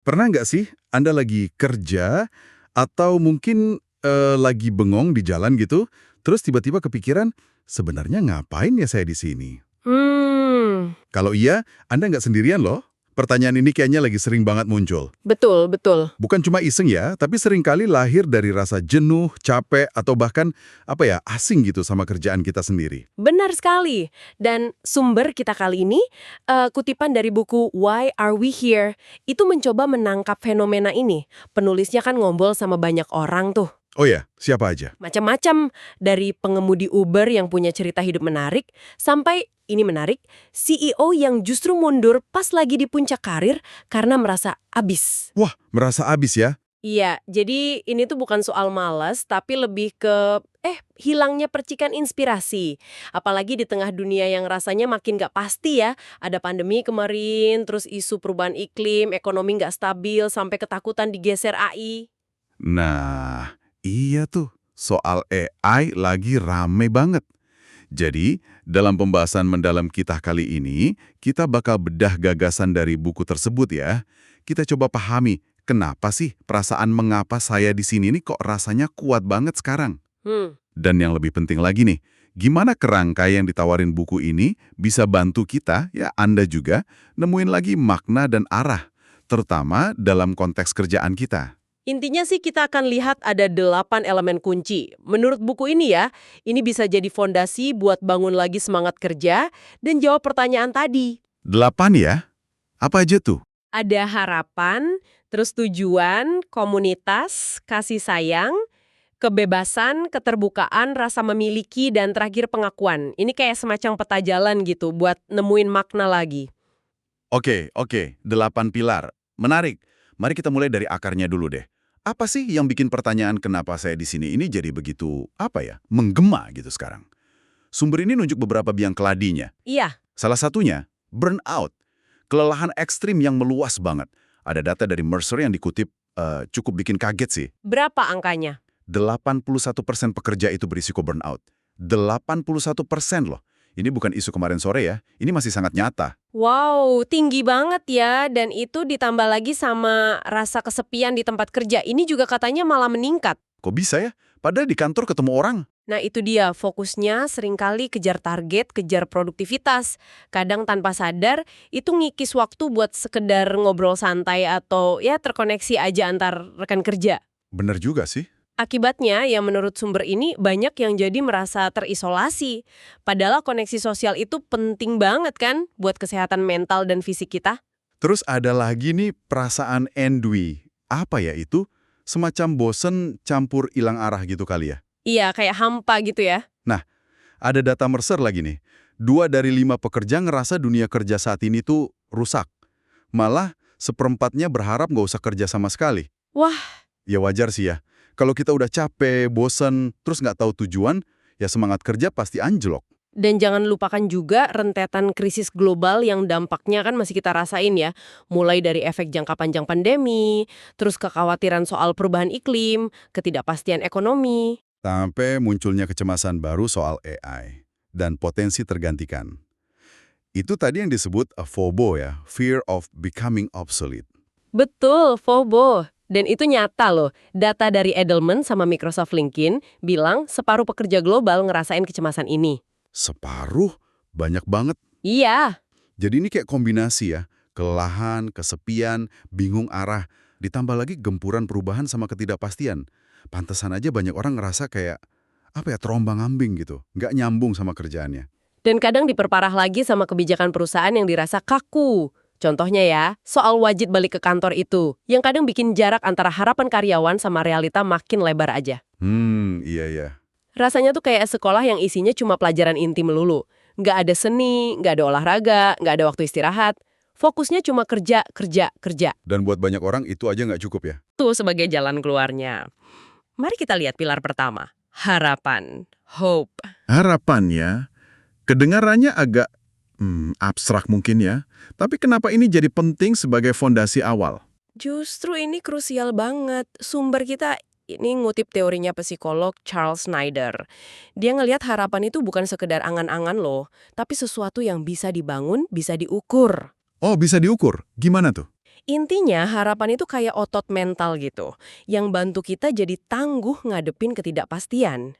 Pernah nggak sih Anda lagi kerja atau mungkin lagi bengong di jalan gitu, terus tiba-tiba kepikiran, sebenarnya ngapain ya saya di sini? Hmm, Kalau iya, Anda nggak sendirian loh. Pertanyaan ini kayaknya lagi sering banget muncul. betul, betul. Bukan cuma iseng ya, tapi seringkali lahir dari rasa jenuh, capek, atau bahkan asing gitu sama kerjaan kita sendiri. Benar sekali. Dan sumber kita kali ini, kutipan dari buku Why Are We Here, itu mencoba menangkap fenomena ini. Penulisnya kan ngobrol sama banyak orang tuh. Oh ya, siapa aja? Macam-macam, dari pengemudi Uber yang punya cerita hidup menarik, sampai, ini menarik, CEO yang justru mundur pas lagi di puncak karir karena merasa abis. Wah, merasa abis ya? Iya, jadi ini tuh bukan soal malas, tapi lebih ke, hilangnya percikan inspirasi. Apalagi di tengah dunia yang rasanya makin nggak pasti ya. Ada pandemi kemarin, terus isu perubahan iklim, ekonomi nggak stabil, sampai ketakutan digeser AI. Nah, iya tuh. Soal AI lagi rame banget. Jadi, dalam pembahasan mendalam kita kali ini, kita bakal bedah gagasan dari buku tersebut ya. Kita coba pahami, kenapa sih perasaan mengapa saya di sini nih kok rasanya kuat banget sekarang? Hmm. Dan yang lebih penting lagi nih, gimana kerangka yang ditawarin buku ini bisa bantu kita, ya Anda juga, nemuin lagi makna dan arah, terutama dalam konteks kerjaan kita. Intinya sih kita akan lihat ada 8 elemen kunci. Menurut buku ini ya, ini bisa jadi fondasi buat bangun lagi semangat kerja dan jawab pertanyaan tadi. 8 ya? Apa aja tuh? Ada harapan, terus tujuan, komunitas, kasih sayang, kebebasan, keterbukaan, rasa memiliki, dan terakhir pengakuan. Ini kayak semacam peta jalan gitu buat nemuin makna lagi. Oke, 8 pilar. Menarik. Mari kita mulai dari akarnya dulu deh. Apa sih yang bikin pertanyaan kenapa saya di sini ini jadi begitu, menggema gitu sekarang? Sumber ini nunjuk beberapa biang keladinya. Iya, Salah satunya, burnout. Kelelahan ekstrim yang meluas banget. Ada data dari Mercer yang dikutip cukup bikin kaget sih. berapa angkanya? 81% pekerja itu berisiko burnout. 81% loh. Ini bukan isu kemarin sore ya, ini masih sangat nyata. Wow, tinggi banget ya. Dan itu ditambah lagi sama rasa kesepian di tempat kerja. Ini juga katanya malah meningkat. Kok bisa ya? Padahal di kantor ketemu orang. Nah itu dia, fokusnya seringkali kejar target, kejar produktivitas. Kadang tanpa sadar, itu ngikis waktu buat sekedar ngobrol santai atau ya terkoneksi aja antar rekan kerja. Bener juga sih. Akibatnya, ya menurut sumber ini, banyak yang jadi merasa terisolasi. Padahal koneksi sosial itu penting banget kan buat kesehatan mental dan fisik kita. Terus ada lagi nih perasaan ennui. Apa ya itu? Semacam bosen campur hilang arah gitu kali ya. Iya, kayak hampa gitu ya. Nah, ada data Mercer lagi nih. 2 dari 5 pekerja ngerasa dunia kerja saat ini tuh rusak. Malah seperempatnya berharap nggak usah kerja sama sekali. Wah, Ya wajar sih ya. Kalau kita udah capek, bosen, terus nggak tahu tujuan, ya semangat kerja pasti anjlok. dan jangan lupakan juga rentetan krisis global yang dampaknya kan masih kita rasain ya. Mulai dari efek jangka panjang pandemi, terus kekhawatiran soal perubahan iklim, ketidakpastian ekonomi. Sampai munculnya kecemasan baru soal AI dan potensi tergantikan. Itu tadi yang disebut FOBO ya, Fear of Becoming Obsolete. Betul, FOBO. Dan itu nyata loh, data dari Edelman sama Microsoft LinkedIn bilang separuh pekerja global ngerasain kecemasan ini. Separuh? Banyak banget. Iya, Jadi ini kayak kombinasi ya, kelelahan, kesepian, bingung arah, ditambah lagi gempuran perubahan sama ketidakpastian. Pantesan aja banyak orang ngerasa kayak, terombang-ambing gitu, nggak nyambung sama kerjaannya. dan kadang diperparah lagi sama kebijakan perusahaan yang dirasa kaku. Contohnya ya, soal wajib balik ke kantor itu, yang kadang bikin jarak antara harapan karyawan sama realita makin lebar aja. Iya. Rasanya tuh kayak sekolah yang isinya cuma pelajaran inti melulu. Nggak ada seni, nggak ada olahraga, nggak ada waktu istirahat. Fokusnya cuma kerja, kerja, kerja. Dan buat banyak orang itu aja nggak cukup ya. Tuh sebagai jalan keluarnya. Mari kita lihat pilar pertama. Harapan. Hope. Harapan ya, kedengarannya agak abstrak mungkin ya, tapi kenapa ini jadi penting sebagai fondasi awal? Justru ini krusial banget. Sumber kita ini ngutip teorinya psikolog Charles Snyder. Dia ngelihat harapan itu bukan sekedar angan-angan loh, tapi sesuatu yang bisa dibangun, bisa diukur. Oh, bisa diukur. Gimana tuh? Intinya harapan itu kayak otot mental gitu, yang bantu kita jadi tangguh ngadepin ketidakpastian.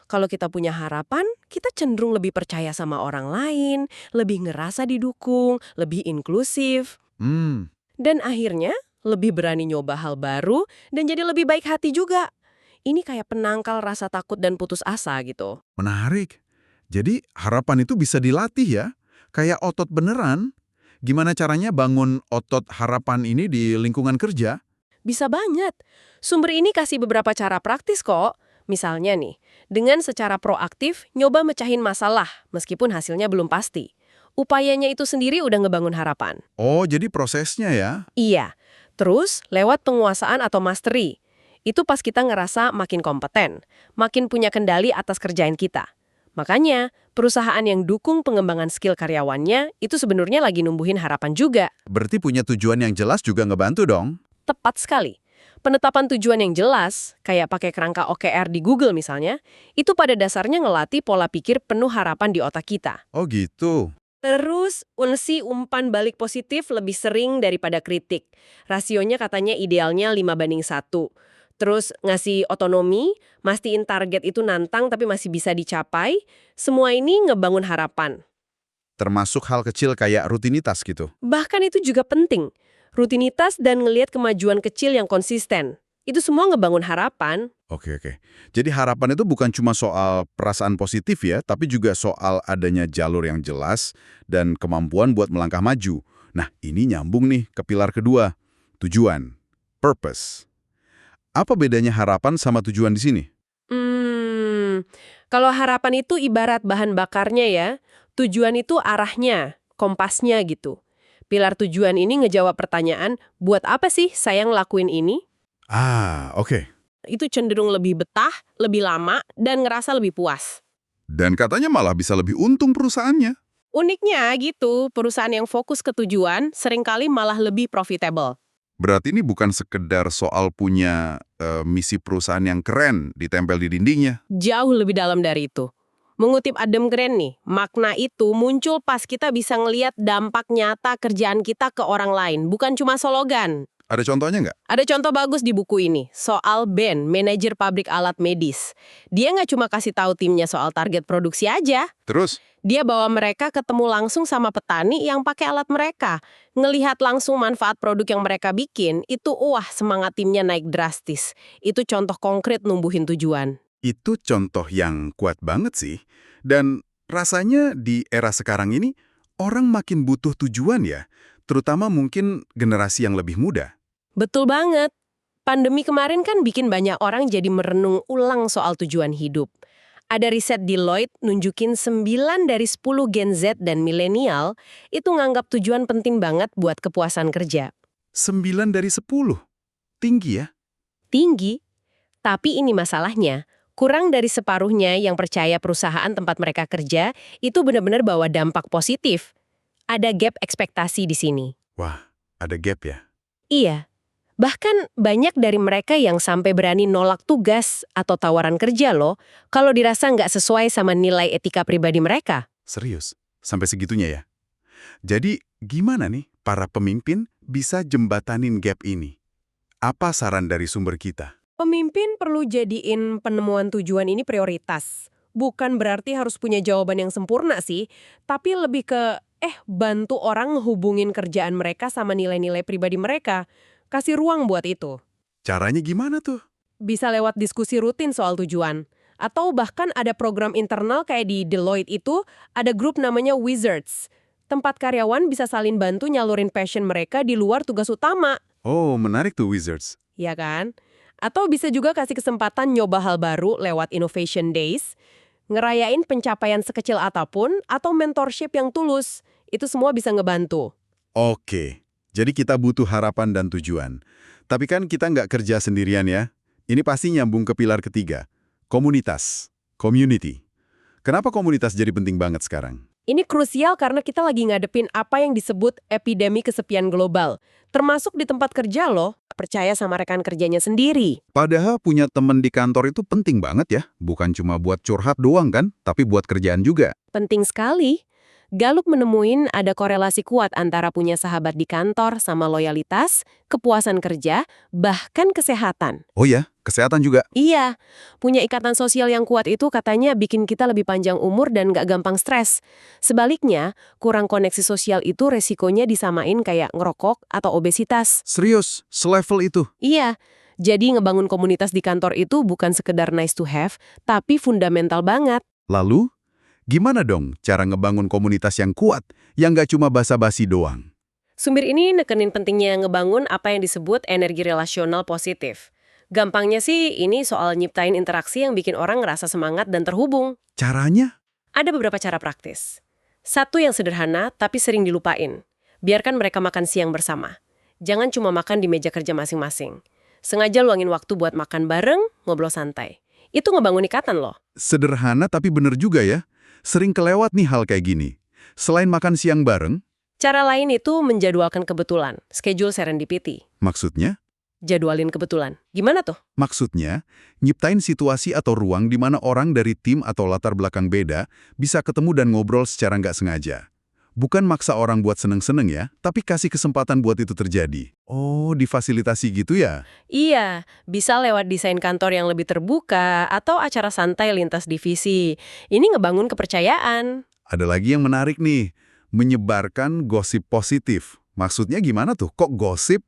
Kalau kita punya harapan, kita cenderung lebih percaya sama orang lain, lebih ngerasa didukung, lebih inklusif, Hmm, dan akhirnya lebih berani nyoba hal baru dan jadi lebih baik hati juga. Ini kayak penangkal rasa takut dan putus asa gitu. menarik. Jadi harapan itu bisa dilatih ya? Kayak otot beneran? Gimana caranya bangun otot harapan ini di lingkungan kerja? Bisa banget. Sumber ini kasih beberapa cara praktis kok. Misalnya nih, dengan secara proaktif nyoba mecahin masalah meskipun hasilnya belum pasti. Upayanya itu sendiri udah ngebangun harapan. Oh, jadi prosesnya ya? Iya. Terus, lewat penguasaan atau mastery. Itu pas kita ngerasa makin kompeten, makin punya kendali atas kerjaan kita. Makanya, perusahaan yang dukung pengembangan skill karyawannya itu sebenarnya lagi numbuhin harapan juga. Berarti punya tujuan yang jelas juga ngebantu dong? Tepat sekali. Penetapan tujuan yang jelas, kayak pakai kerangka OKR di Google misalnya, itu pada dasarnya ngelatih pola pikir penuh harapan di otak kita. Oh gitu. Terus, ngasih umpan balik positif lebih sering daripada kritik. Rasionya katanya idealnya 5:1. Terus, ngasih otonomi, mastiin target itu nantang tapi masih bisa dicapai. Semua ini ngebangun harapan. Termasuk hal kecil kayak rutinitas gitu. Bahkan itu juga penting. Rutinitas dan ngelihat kemajuan kecil yang konsisten. Itu semua ngebangun harapan. Oke. Jadi harapan itu bukan cuma soal perasaan positif ya, tapi juga soal adanya jalur yang jelas dan kemampuan buat melangkah maju. Nah, ini nyambung nih ke pilar kedua, tujuan, purpose. Apa bedanya harapan sama tujuan di sini? Kalau harapan itu ibarat bahan bakarnya ya, tujuan itu arahnya, kompasnya gitu. Pilar tujuan ini ngejawab pertanyaan, buat apa sih saya ngelakuin ini? Ah, oke. Itu cenderung lebih betah, lebih lama, dan ngerasa lebih puas. Dan katanya malah bisa lebih untung perusahaannya. Uniknya gitu, perusahaan yang fokus ke tujuan seringkali malah lebih profitable. Berarti ini bukan sekedar soal punya misi perusahaan yang keren ditempel di dindingnya. Jauh lebih dalam dari itu. Mengutip Adam Grant nih, makna itu muncul pas kita bisa ngelihat dampak nyata kerjaan kita ke orang lain, bukan cuma slogan. Ada contohnya nggak? Ada contoh bagus di buku ini, soal Ben, manajer pabrik alat medis. Dia nggak cuma kasih tahu timnya soal target produksi aja. Terus? Dia bawa mereka ketemu langsung sama petani yang pakai alat mereka. Ngelihat langsung manfaat produk yang mereka bikin, itu wah semangat timnya naik drastis. Itu contoh konkret numbuhin tujuan. Itu contoh yang kuat banget sih. Dan rasanya di era sekarang ini, orang makin butuh tujuan ya. Terutama mungkin generasi yang lebih muda. Betul banget. Pandemi kemarin kan bikin banyak orang jadi merenung ulang soal tujuan hidup. Ada riset Deloitte nunjukin 9 dari 10 Gen Z dan milenial itu nganggap tujuan penting banget buat kepuasan kerja. 9 dari 10. Tinggi ya? Tinggi, tapi ini masalahnya. Kurang dari separuhnya yang percaya perusahaan tempat mereka kerja itu benar-benar bawa dampak positif. Ada gap ekspektasi di sini. Wah, ada gap ya? Iya. Bahkan banyak dari mereka yang sampai berani nolak tugas atau tawaran kerja loh, kalau dirasa nggak sesuai sama nilai etika pribadi mereka. Serius? Sampai segitunya ya? Jadi, gimana nih para pemimpin bisa jembatanin gap ini? Apa saran dari sumber kita? Pemimpin perlu jadiin penemuan tujuan ini prioritas. Bukan berarti harus punya jawaban yang sempurna sih, tapi lebih ke, bantu orang ngehubungin kerjaan mereka sama nilai-nilai pribadi mereka. Kasih ruang buat itu. Caranya gimana tuh? Bisa lewat diskusi rutin soal tujuan. Atau bahkan ada program internal kayak di Deloitte itu, ada grup namanya Wizards. Tempat karyawan bisa saling bantu nyalurin passion mereka di luar tugas utama. Oh, menarik tuh Wizards. Ya kan? Atau bisa juga kasih kesempatan nyoba hal baru lewat Innovation Days, ngerayain pencapaian sekecil apapun, atau mentorship yang tulus. Itu semua bisa ngebantu. Oke, jadi kita butuh harapan dan tujuan. Tapi kan kita nggak kerja sendirian ya. Ini pasti nyambung ke pilar ketiga, komunitas, community. Kenapa komunitas jadi penting banget sekarang? Ini krusial karena kita lagi ngadepin apa yang disebut epidemi kesepian global. Termasuk di tempat kerja loh, percaya sama rekan kerjanya sendiri. Padahal punya teman di kantor itu penting banget ya. Bukan cuma buat curhat doang kan, tapi buat kerjaan juga. Penting sekali. Gallup menemuin ada korelasi kuat antara punya sahabat di kantor sama loyalitas, kepuasan kerja, bahkan kesehatan. Oh ya, kesehatan juga. Iya, punya ikatan sosial yang kuat itu katanya bikin kita lebih panjang umur dan gak gampang stres. Sebaliknya, kurang koneksi sosial itu resikonya disamain kayak ngerokok atau obesitas. Serius, selevel itu. Iya, jadi ngebangun komunitas di kantor itu bukan sekedar nice to have, tapi fundamental banget. Lalu, gimana dong cara ngebangun komunitas yang kuat, yang nggak cuma basa-basi doang? Sumber ini nekenin pentingnya ngebangun apa yang disebut energi relasional positif. Gampangnya sih ini soal nyiptain interaksi yang bikin orang ngerasa semangat dan terhubung. Caranya? Ada beberapa cara praktis. Satu yang sederhana tapi sering dilupain. Biarkan mereka makan siang bersama. Jangan cuma makan di meja kerja masing-masing. Sengaja luangin waktu buat makan bareng, ngobrol santai. Itu ngebangun ikatan loh. Sederhana tapi bener juga ya. Sering kelewat nih hal kayak gini. Selain makan siang bareng, Cara lain itu menjadwalkan kebetulan, schedule serendipity. maksudnya? Jadwalin kebetulan. Gimana tuh? Maksudnya, nyiptain situasi atau ruang di mana orang dari tim atau latar belakang beda bisa ketemu dan ngobrol secara nggak sengaja. Bukan maksa orang buat seneng-seneng ya, tapi kasih kesempatan buat itu terjadi. Oh, difasilitasi gitu ya? Iya, bisa lewat desain kantor yang lebih terbuka atau acara santai lintas divisi. Ini ngebangun kepercayaan. Ada lagi yang menarik nih, menyebarkan gosip positif. Maksudnya gimana tuh? Kok gosip?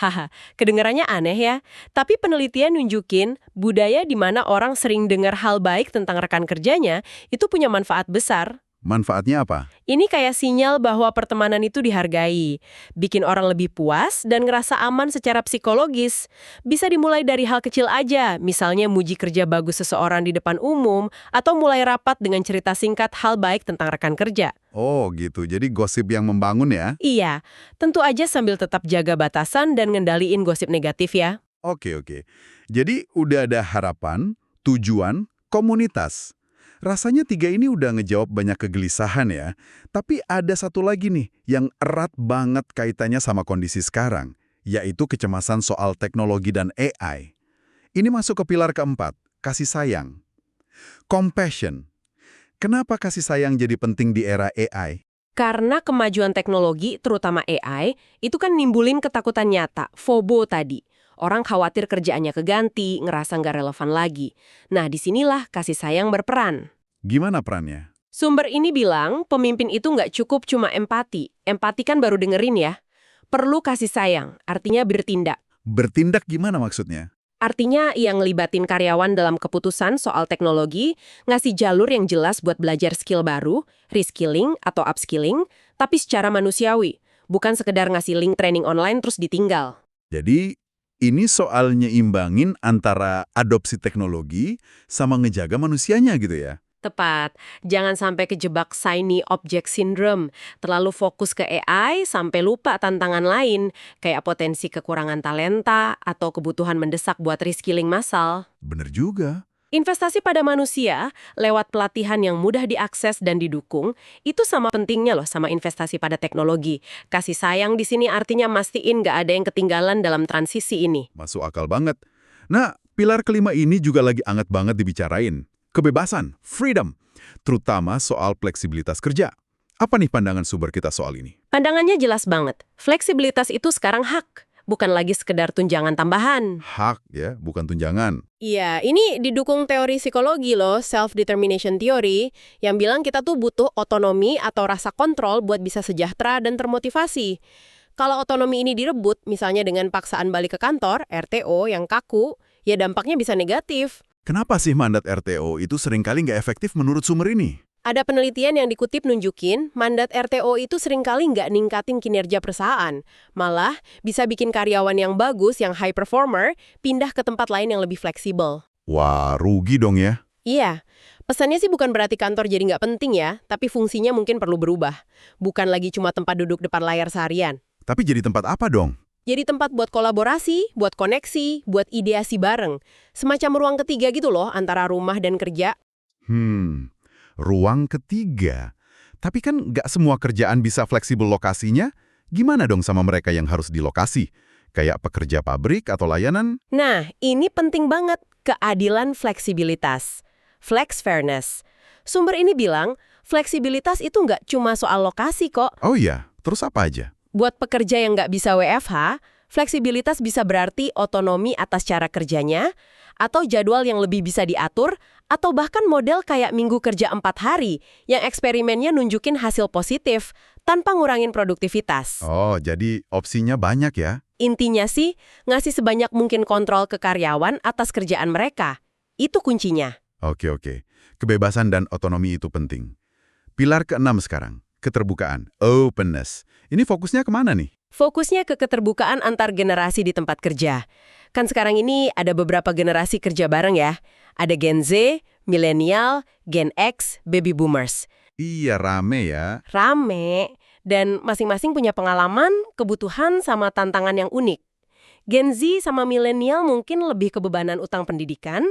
Haha, kedengarannya aneh ya. Tapi penelitian nunjukin budaya di mana orang sering dengar hal baik tentang rekan kerjanya itu punya manfaat besar. Manfaatnya apa? Ini kayak sinyal bahwa pertemanan itu dihargai, bikin orang lebih puas dan ngerasa aman secara psikologis. Bisa dimulai dari hal kecil aja, misalnya muji kerja bagus seseorang di depan umum, atau mulai rapat dengan cerita singkat hal baik tentang rekan kerja. Oh gitu, jadi gosip yang membangun ya? Iya, tentu aja sambil tetap jaga batasan dan ngendaliin gosip negatif ya. Oke. Jadi udah ada harapan, tujuan, komunitas. Rasanya tiga ini udah ngejawab banyak kegelisahan ya. Tapi ada satu lagi nih yang erat banget kaitannya sama kondisi sekarang, yaitu kecemasan soal teknologi dan AI. Ini masuk ke pilar keempat, kasih sayang. Compassion. Kenapa kasih sayang jadi penting di era AI? Karena kemajuan teknologi, terutama AI, itu kan nimbulin ketakutan nyata, FOBO tadi. Orang khawatir kerjaannya keganti, ngerasa nggak relevan lagi. Nah, disinilah kasih sayang berperan. Gimana perannya? Sumber ini bilang, pemimpin itu nggak cukup cuma empati. Empati kan baru dengerin ya. Perlu kasih sayang, artinya bertindak. Bertindak gimana maksudnya? Artinya yang ngelibatin karyawan dalam keputusan soal teknologi, ngasih jalur yang jelas buat belajar skill baru, reskilling atau upskilling, tapi secara manusiawi. Bukan sekedar ngasih link training online terus ditinggal. Jadi, ini soal nyimbangin antara adopsi teknologi sama ngejaga manusianya gitu ya? Tepat, jangan sampai kejebak shiny object syndrome, terlalu fokus ke AI sampai lupa tantangan lain, kayak potensi kekurangan talenta atau kebutuhan mendesak buat reskilling massal. Bener juga. Investasi pada manusia, lewat pelatihan yang mudah diakses dan didukung, itu sama pentingnya loh sama investasi pada teknologi. Kasih sayang di sini artinya mastiin nggak ada yang ketinggalan dalam transisi ini. Masuk akal banget. Nah, pilar kelima ini juga lagi anget banget dibicarain. Kebebasan, freedom. Terutama soal fleksibilitas kerja. Apa nih pandangan sumber kita soal ini? Pandangannya jelas banget. Fleksibilitas itu sekarang hak, bukan lagi sekedar tunjangan tambahan. Hak ya, bukan tunjangan. Iya, ini didukung teori psikologi loh, self-determination theory, yang bilang kita tuh butuh otonomi atau rasa kontrol buat bisa sejahtera dan termotivasi. Kalau otonomi ini direbut, misalnya dengan paksaan balik ke kantor, RTO yang kaku, ya dampaknya bisa negatif. Kenapa sih mandat RTO itu seringkali nggak efektif menurut sumber ini? Ada penelitian yang dikutip nunjukin, mandat RTO itu seringkali nggak ningkatin kinerja perusahaan. Malah, bisa bikin karyawan yang bagus, yang high performer, pindah ke tempat lain yang lebih fleksibel. Wah, rugi dong ya. Iya, pesannya sih bukan berarti kantor jadi nggak penting ya, tapi fungsinya mungkin perlu berubah. Bukan lagi cuma tempat duduk depan layar seharian. Tapi jadi tempat apa dong? Jadi tempat buat kolaborasi, buat koneksi, buat ideasi bareng. Semacam ruang ketiga gitu loh, antara rumah dan kerja. Ruang ketiga. Tapi kan nggak semua kerjaan bisa fleksibel lokasinya. Gimana dong sama mereka yang harus di lokasi? Kayak pekerja pabrik atau layanan? Nah, ini penting banget, keadilan fleksibilitas. Flex fairness. Sumber ini bilang, Fleksibilitas itu nggak cuma soal lokasi kok. Oh iya, terus apa aja? Buat pekerja yang nggak bisa WFH, fleksibilitas bisa berarti otonomi atas cara kerjanya, atau jadwal yang lebih bisa diatur, atau bahkan model kayak minggu kerja 4 hari, yang eksperimennya nunjukin hasil positif, tanpa ngurangin produktivitas. Oh, jadi opsinya banyak ya? Intinya sih, ngasih sebanyak mungkin kontrol ke karyawan atas kerjaan mereka. Itu kuncinya. Oke. Kebebasan dan otonomi itu penting. Pilar ke-6 sekarang, keterbukaan, openness. Ini fokusnya kemana nih? Fokusnya ke keterbukaan antar generasi di tempat kerja. Kan sekarang ini ada beberapa generasi kerja bareng ya. Ada Gen Z, Millennial, Gen X, Baby Boomers. Iya, rame ya. Rame, dan masing-masing punya pengalaman, kebutuhan, sama tantangan yang unik. Gen Z sama milenial mungkin lebih kebebanan utang pendidikan,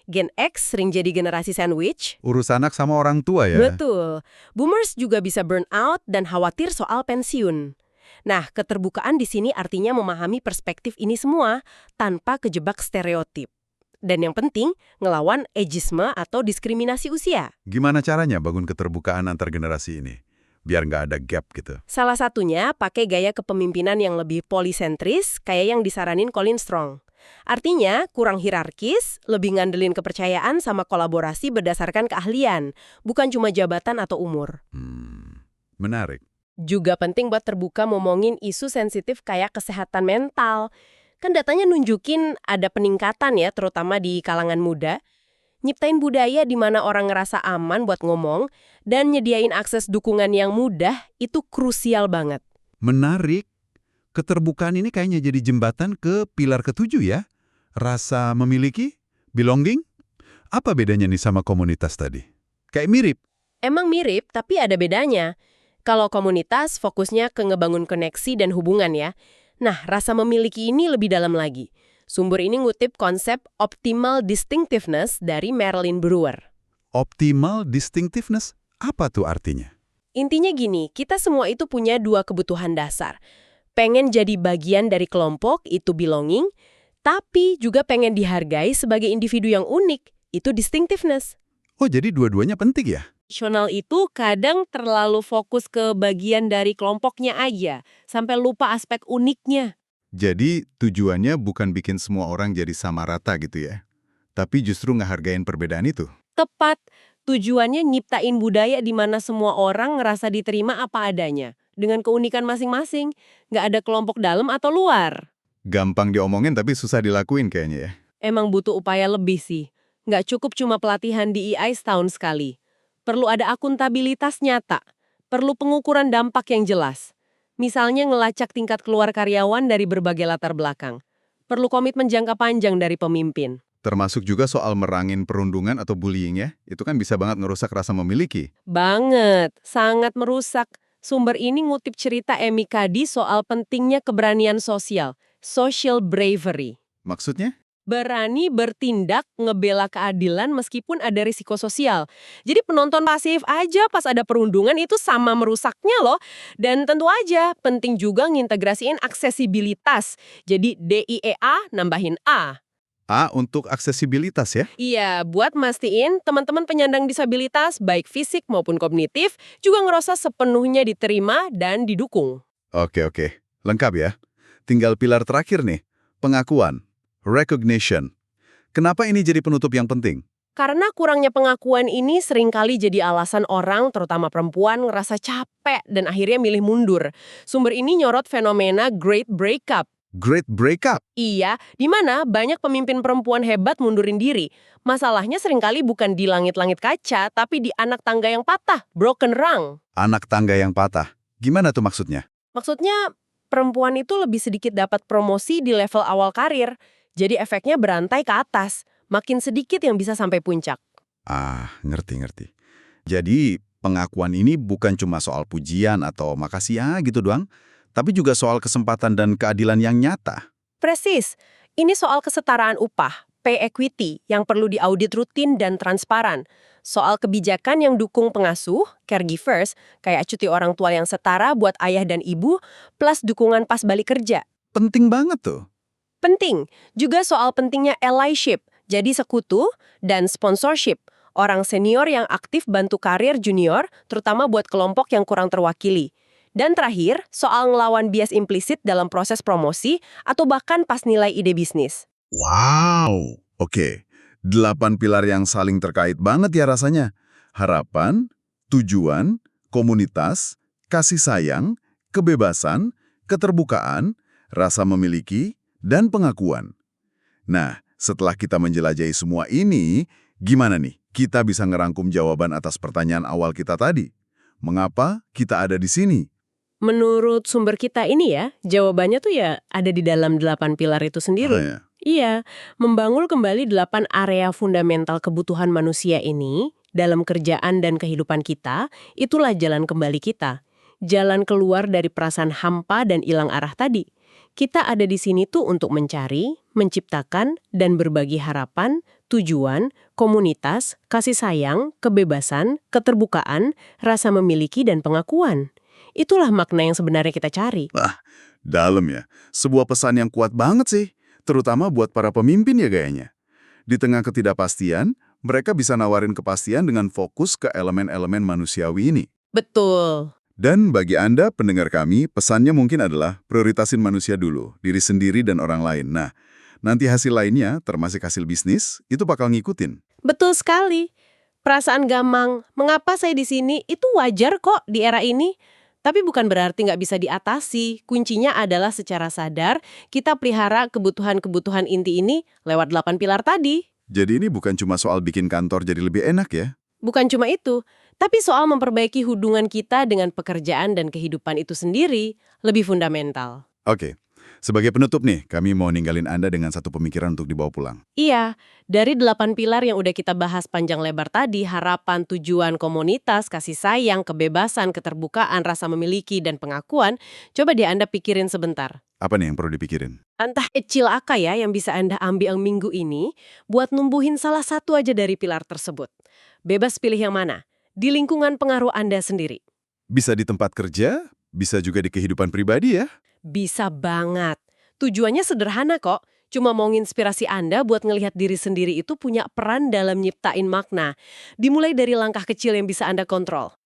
Gen X sering jadi generasi sandwich. Urus anak sama orang tua ya? Betul. Boomers juga bisa burn out dan khawatir soal pensiun. Nah, keterbukaan di sini artinya memahami perspektif ini semua tanpa kejebak stereotip. Dan yang penting, ngelawan ageisme atau diskriminasi usia. Gimana caranya bangun keterbukaan antar generasi ini? Biar nggak ada gap gitu. Salah satunya pakai gaya kepemimpinan yang lebih polisentris, kayak yang disaranin Colin Strong. Artinya, kurang hierarkis, lebih ngandelin kepercayaan sama kolaborasi berdasarkan keahlian, bukan cuma jabatan atau umur. Menarik. Juga penting buat terbuka ngomongin isu sensitif kayak kesehatan mental. Kan datanya nunjukin ada peningkatan ya, terutama di kalangan muda. Nyiptain budaya di mana orang ngerasa aman buat ngomong dan nyediain akses dukungan yang mudah itu krusial banget. Menarik. Keterbukaan ini kayaknya jadi jembatan ke pilar ke-7 ya. Rasa memiliki, belonging. Apa bedanya nih sama komunitas tadi? Kayak mirip. Emang mirip, tapi ada bedanya. Kalau komunitas fokusnya ke ngebangun koneksi dan hubungan ya. Nah, rasa memiliki ini lebih dalam lagi. Sumber ini ngutip konsep optimal distinctiveness dari Marilyn Brewer. Optimal distinctiveness, apa tuh artinya? Intinya gini, kita semua itu punya 2 kebutuhan dasar. Pengen jadi bagian dari kelompok, itu belonging, tapi juga pengen dihargai sebagai individu yang unik, itu distinctiveness. Oh, jadi dua-duanya penting ya? Nasional itu kadang terlalu fokus ke bagian dari kelompoknya aja, sampai lupa aspek uniknya. Jadi tujuannya bukan bikin semua orang jadi sama rata gitu ya? Tapi justru ngehargain perbedaan itu? Tepat, tujuannya nyiptain budaya di mana semua orang ngerasa diterima apa adanya, dengan keunikan masing-masing, nggak ada kelompok dalam atau luar. Gampang diomongin tapi susah dilakuin kayaknya ya? Emang butuh upaya lebih sih. Nggak cukup cuma pelatihan DEI setahun sekali. Perlu ada akuntabilitas nyata. Perlu pengukuran dampak yang jelas. Misalnya ngelacak tingkat keluar karyawan dari berbagai latar belakang. Perlu komitmen jangka panjang dari pemimpin. Termasuk juga soal merangin perundungan atau bullying ya? Itu kan bisa banget ngerusak rasa memiliki. Banget, sangat merusak. Sumber ini ngutip cerita Amy Cuddy soal pentingnya keberanian sosial, social bravery. Maksudnya? Berani bertindak ngebela keadilan meskipun ada risiko sosial. Jadi penonton pasif aja pas ada perundungan itu sama merusaknya loh. Dan tentu aja penting juga ngintegrasiin aksesibilitas. Jadi DIEA nambahin A. A untuk aksesibilitas ya? Iya, buat mastiin teman-teman penyandang disabilitas baik fisik maupun kognitif juga ngerasa sepenuhnya diterima dan didukung. Oke. Lengkap ya. Tinggal pilar terakhir nih, pengakuan, recognition. Kenapa ini jadi penutup yang penting? Karena kurangnya pengakuan ini seringkali jadi alasan orang, terutama perempuan, ngerasa capek dan akhirnya milih mundur. Sumber ini nyorot fenomena Great Breakup. Great breakup. Iya, di mana banyak pemimpin perempuan hebat mundurin diri. Masalahnya seringkali bukan di langit-langit kaca, tapi di anak tangga yang patah, broken rung. Anak tangga yang patah. Gimana tuh maksudnya? Maksudnya, perempuan itu lebih sedikit dapat promosi di level awal karir. Jadi efeknya berantai ke atas. Makin sedikit yang bisa sampai puncak. Ngerti. Jadi, pengakuan ini bukan cuma soal pujian atau makasih ya gitu doang, tapi juga soal kesempatan dan keadilan yang nyata. Presis. Ini soal kesetaraan upah, pay equity, yang perlu diaudit rutin dan transparan. Soal kebijakan yang dukung pengasuh, caregivers, kayak cuti orang tua yang setara buat ayah dan ibu, plus dukungan pas balik kerja. Penting banget tuh. Penting. Juga soal pentingnya allyship, jadi sekutu, dan sponsorship. orang senior yang aktif bantu karir junior, terutama buat kelompok yang kurang terwakili. Dan terakhir, soal ngelawan bias implisit dalam proses promosi atau bahkan pas nilai ide bisnis. Wow, oke. 8 pilar yang saling terkait banget ya rasanya. Harapan, tujuan, komunitas, kasih sayang, kebebasan, keterbukaan, rasa memiliki, dan pengakuan. Nah, setelah kita menjelajahi semua ini, gimana nih kita bisa ngerangkum jawaban atas pertanyaan awal kita tadi? Mengapa kita ada di sini? Menurut sumber kita ini ya, jawabannya tuh ya ada di dalam 8 pilar itu sendiri. Ya. Iya, membangun kembali 8 area fundamental kebutuhan manusia ini dalam kerjaan dan kehidupan kita, itulah jalan kembali kita. Jalan keluar dari perasaan hampa dan hilang arah tadi. Kita ada di sini tuh untuk mencari, menciptakan, dan berbagi harapan, tujuan, komunitas, kasih sayang, kebebasan, keterbukaan, rasa memiliki, dan pengakuan. Itulah makna yang sebenarnya kita cari. Wah, dalam ya. Sebuah pesan yang kuat banget sih. Terutama buat para pemimpin ya gayanya. Di tengah ketidakpastian, mereka bisa nawarin kepastian dengan fokus ke elemen-elemen manusiawi ini. Betul. Dan bagi Anda, pendengar kami, pesannya mungkin adalah prioritasin manusia dulu, diri sendiri dan orang lain. Nah, nanti hasil lainnya, termasuk hasil bisnis, itu bakal ngikutin. Betul sekali. Perasaan gamang, mengapa saya di sini, itu wajar kok di era ini. Tapi bukan berarti nggak bisa diatasi. Kuncinya adalah secara sadar, kita pelihara kebutuhan-kebutuhan inti ini lewat 8 pilar tadi. Jadi ini bukan cuma soal bikin kantor jadi lebih enak ya? Bukan cuma itu, tapi soal memperbaiki hubungan kita dengan pekerjaan dan kehidupan itu sendiri lebih fundamental. Oke, sebagai penutup nih, kami mau ninggalin Anda dengan satu pemikiran untuk dibawa pulang. Iya, dari 8 pilar yang udah kita bahas panjang lebar tadi, harapan, tujuan, komunitas, kasih sayang, kebebasan, keterbukaan, rasa memiliki, dan pengakuan, coba deh Anda pikirin sebentar. Apa nih yang perlu dipikirin? Entah kecil apa ya yang bisa Anda ambil minggu ini buat numbuhin salah satu aja dari pilar tersebut. Bebas pilih yang mana, di lingkungan pengaruh Anda sendiri. Bisa di tempat kerja, bisa juga di kehidupan pribadi ya? Bisa banget. Tujuannya sederhana kok. Cuma mau nginspirasi Anda buat ngelihat diri sendiri itu punya peran dalam nyiptain makna. Dimulai dari langkah kecil yang bisa Anda kontrol.